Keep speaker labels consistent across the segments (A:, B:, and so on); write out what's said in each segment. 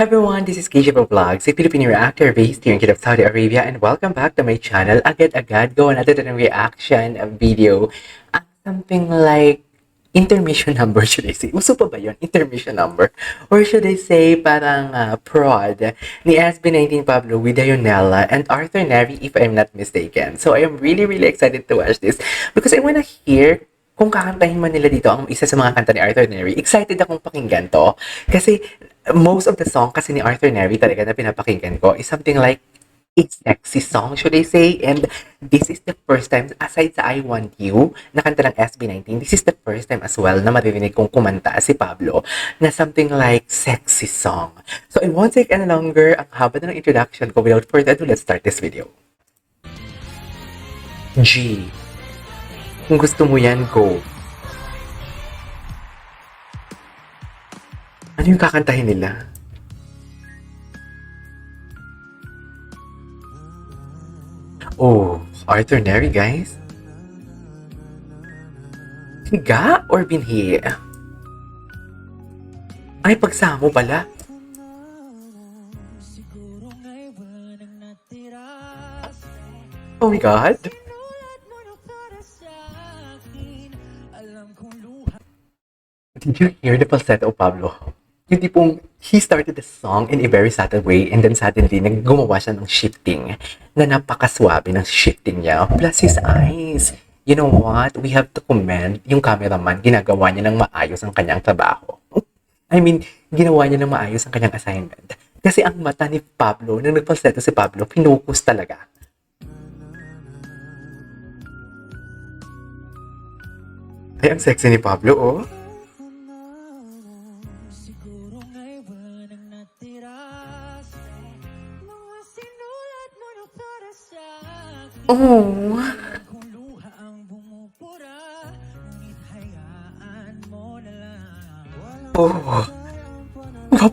A: Hi everyone, this is Keisha Vlogs, a Filipino reactor based here in Jeddah, Saudi Arabia, and welcome back to my channel. Agad-agad, gawa natin ng reaction video at something like intermission number, should I say? Uso pa ba yun? Intermission number? Or should I say parang prod ni SB19 Pablo with Dionella and Arthur Neri, if I'm not mistaken. So I am really excited to watch this because I wanna hear kung kakantahin man nila dito ang isa sa mga kanta ni Arthur Neri. Excited akong pakinggan to kasi most of the song kasi ni Arthur Neri talaga na pinapakinggan ko is something like a sexy song, should I say? And this is the first time, aside sa I Want You, na kanta ng SB19, this is the first time as well na maririnig kong kumanta si Pablo na something like sexy song. So I won't take any longer ang haba na ng introduction ko. Without further ado, let's start this video. G. Kung gusto mo yan, go. Ano yung kakantahin nila? Oh, Arthur Neri, guys. Higa or binhi? Ay, pagsamo pala. Oh my God. Did you hear the falsetto, Pablo? Yung tipong, he started the song in a very subtle way and then suddenly, naggumawa siya ng shifting na napakaswabe ng shifting niya. Plus his eyes. You know what? We have to commend yung cameraman. Ginagawa niya ng maayos ang kanyang trabaho. I mean, ginawa niya ng maayos ang kanyang assignment. Kasi ang mata ni Pablo, nung nagfalsetto si Pablo, pinukus talaga. Ay, ang sexy ni Pablo, oh. Oh. Oh.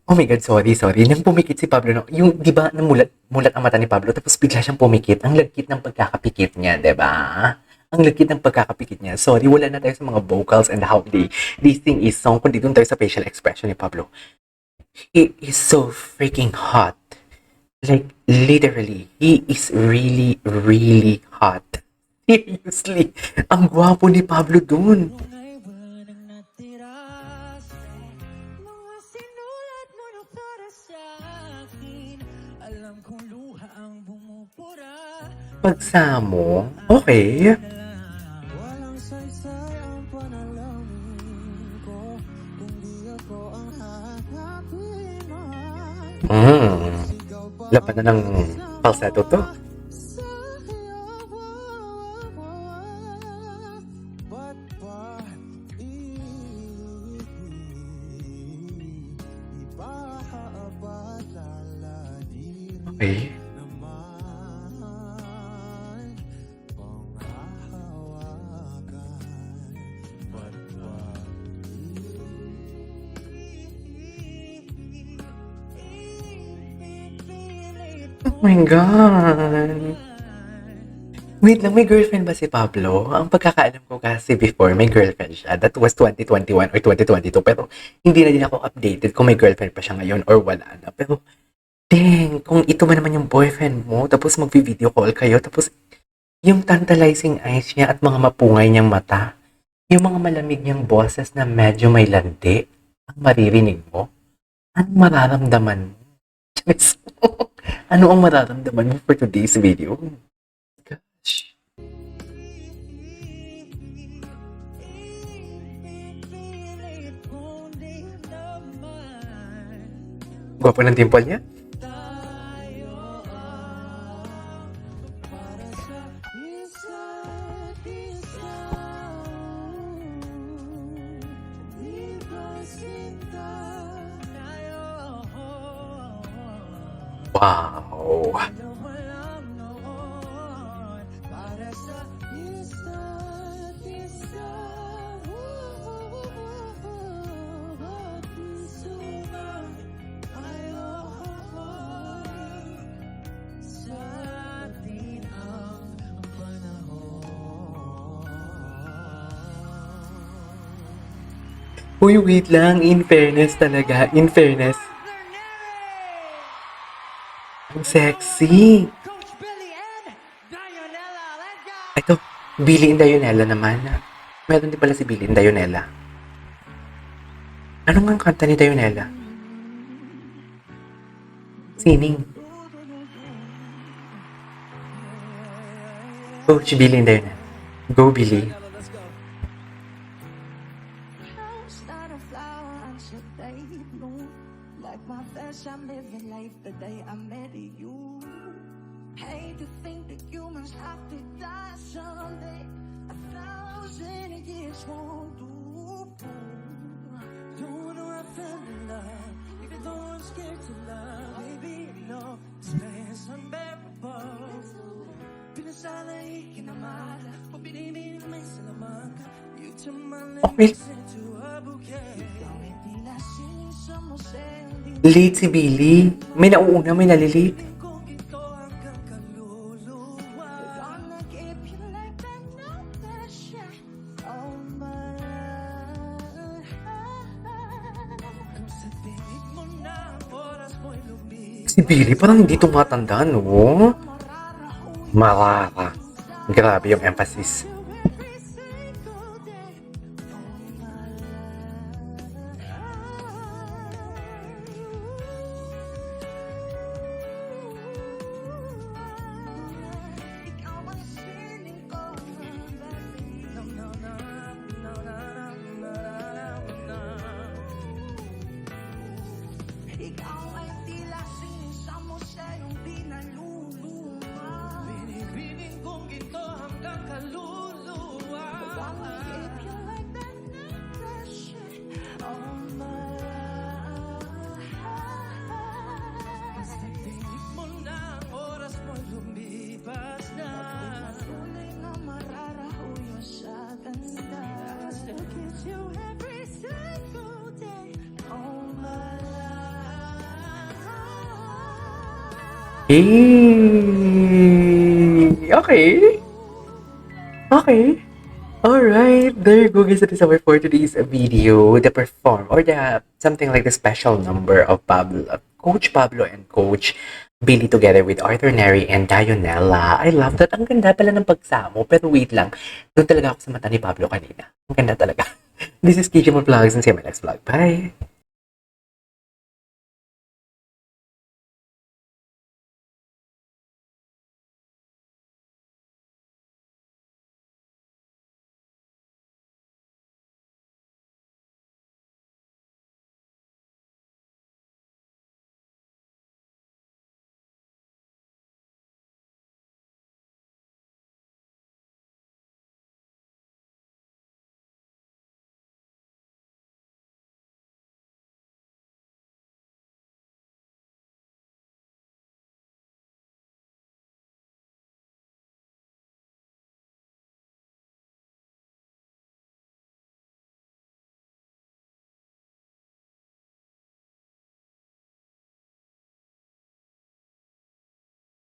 A: Oh my God, sorry. Nang pumikit si Pablo, no? Yung, di ba, namulat ang mata ni Pablo, tapos bigla siyang pumikit. Ang lagkit ng pagkakapikit niya, di ba? Ang lagkit ng pagkakapikit niya. Sorry, wala na tayo sa mga vocals and how they sing is song, kundi doon tayo sa facial expression ni Pablo. He is so freaking hot. Like, literally, he is really hot. Seriously, ang gwapo ni Pablo dun. Pagsamo, okay. Laban na ng falsetto to. Okay. Oh my God. Wait lang, may girlfriend ba si Pablo? Ang pagkakaalam ko kasi before, may girlfriend siya. That was 2021 or 2022. Pero hindi na din ako updated kung may girlfriend pa siya ngayon or wala na. Pero, dang, kung ito man naman yung boyfriend mo, tapos mag-video call kayo, tapos yung tantalizing eyes niya at mga mapungay niyang mata, yung mga malamig niyang boses na medyo may landi, ang maririnig mo, anong mararamdaman mo? Diyos mo. Ano ang mararamdaman mo for today's video? Gosh. Gwapo ng dimple niya? Wow. Uy, wait lang. In fairness talaga. In fairness. Ang sexy.
B: Coach Billy and Dionella, let's go!
A: Ito, Billy and Dionella naman. Meron din pala si Billy and Dionella. Ano nga ang kanta ni Dionella? Sining. Coach Billy and Dionella. Go, Billy.
B: Start a flower and should they bloom like my best. I'm living life the day I met you. Hate to think that humans have to die someday. 1,000 years won't do. Don't know I fell in love, even though I'm scared to love. Baby, no, this pain's unbearable. Pinasalahi kinamala, o binibig may salamangka. You turn my
A: Okay.
B: lips into a bouquet. Ikaw hindi lasing sa museo.
A: Late si Billy. May nauuna, may nalilate.
B: Kung ito hanggang kaluluwa. Gonna keep you like that, no pressure. Oh my love. Kung sa tingin mo na ang oras mo'y lumipas.
A: Si Billy parang hindi tumatanda, no? Marara. Grabe yung emphasis.
B: Every single day. Oh my love. Ikaw ang sining ko. No, no, no, no, no, no, no, no. Ikaw ay tila sining sa museong di naluluma. Binibining kong ito hanggang kaluluwa. Wanna keep you like that, no pressure. Oh my love. Basta tingin mo na ang oras mo'y lumipas na. Tunay na mararahuyo sa ganda. I still kiss you every single day. Oh my love.
A: Okay. Okay. Alright. There you go, guys. That is our for today's video. The perform or the something like the special number of Coach Pablo and Coach Billy together with Arthur Neri and Dionella. I love that. Ang ganda pala ng pagsamo. Pero wait lang. Doon talaga ako sa mata ni Pablo kanina. Ang ganda talaga. This is KJ Vlogs and see you in my next vlog. Bye!